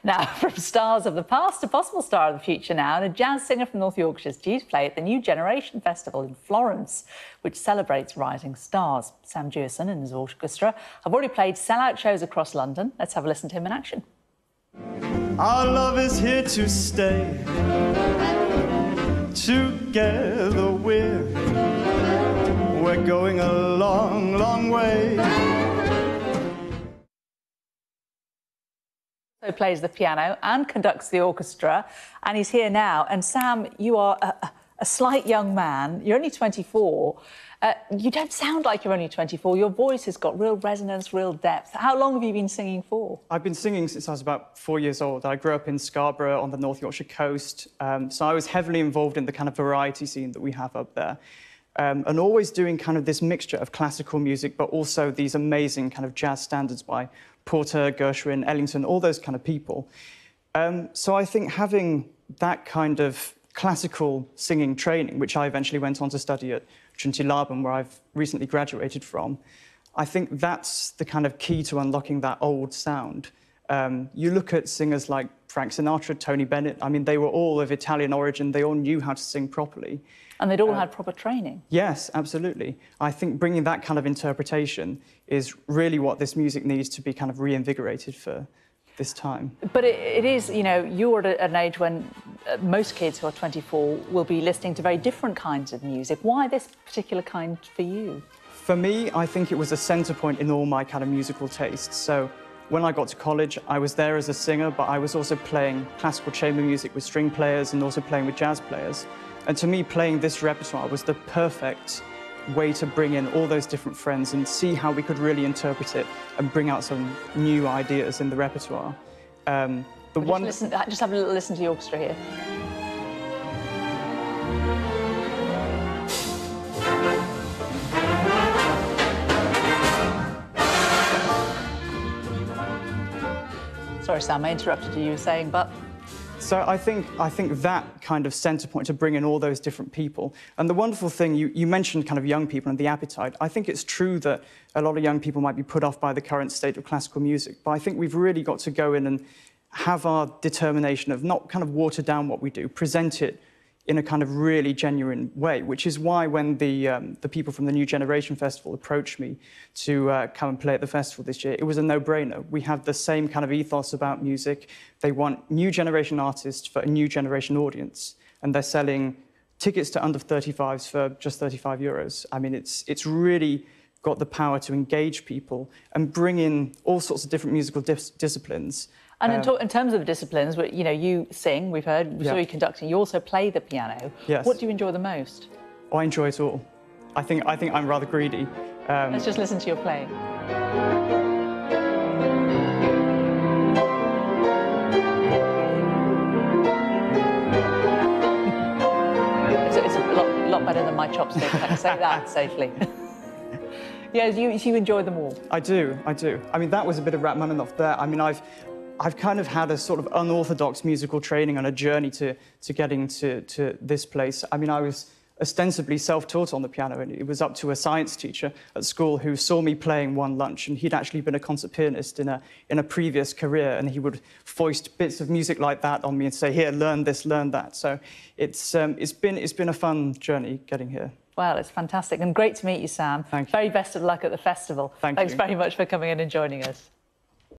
Now, from stars of the past to possible star of the future now, and a jazz singer from North Yorkshire is due to play at the New Generation Festival in Florence, which celebrates rising stars. Sam Jewison and his orchestra have already played sell-out shows across London. Let's have a listen to him in action. Our love is here to stay. Together we're going a long, long way. He plays the piano and conducts the orchestra, and he's here now. And Sam, you are a slight young man. You're only 24. You don't sound like you're only 24. Your voice has got real resonance, real depth. How long have you been singing for? I've been singing since I was about 4 years old. I grew up in Scarborough on the North Yorkshire coast, so I was heavily involved in the kind of variety scene that we have up there. And always doing kind of this mixture of classical music, but also these amazing kind of jazz standards by Porter, Gershwin, Ellington, all those kind of people. So I think having that kind of classical singing training, which I eventually went on to study at Trinity Laban, where I've recently graduated from, I think that's the kind of key to unlocking that old sound. You look at singers like Frank Sinatra, Tony Bennett. I mean, they were all of Italian origin. They all knew how to sing properly. And they'd all had proper training. Yes, absolutely. I think bringing that kind of interpretation is really what this music needs to be kind of reinvigorated for this time. But it is, you know, you're at an age when most kids who are 24 will be listening to very different kinds of music. Why this particular kind for you? For me, I think it was a centre point in all my kind of musical tastes. So when I got to college, I was there as a singer, but I was also playing classical chamber music with string players and also playing with jazz players. And to me, playing this repertoire was the perfect way to bring in all those different friends and see how we could really interpret it and bring out some new ideas in the repertoire. Just have a little listen to the orchestra here. Sorry, Sam, I interrupted you were saying, but... So I think that kind of centre point to bring in all those different people. And the wonderful thing, you mentioned kind of young people and the appetite. I think it's true that a lot of young people might be put off by the current state of classical music, but I think we've really got to go in and have our determination of not kind of water down what we do, present it in a kind of really genuine way, which is why when the people from the New Generation Festival approached me to come and play at the festival this year, it was a no-brainer. We have the same kind of ethos about music. They want new generation artists for a new generation audience, and they're selling tickets to under 35s for just €35. I mean, it's really got the power to engage people and bring in all sorts of different musical disciplines. And in terms of disciplines, you know, you sing, we've heard, we saw you conducting, you also play the piano. Yes. What do you enjoy the most? Oh, I enjoy it all. I think I'm rather greedy. Let's just listen to your playing. It's a lot better than my chopsticks, I can say that safely. Yes, you enjoy them all. I do. I mean, that was a bit of Rachmaninoff there. I mean, I've kind of had a sort of unorthodox musical training on a journey to getting to this place. I mean, I was ostensibly self-taught on the piano, and it was up to a science teacher at school who saw me playing one lunch, and he'd actually been a concert pianist in a previous career, and he would foist bits of music like that on me and say, "Here, learn this, learn that." So it's been a fun journey getting here. Well, it's fantastic and great to meet you, Sam. Thank you. Very best of luck at the festival. Thanks very much for coming in and joining us.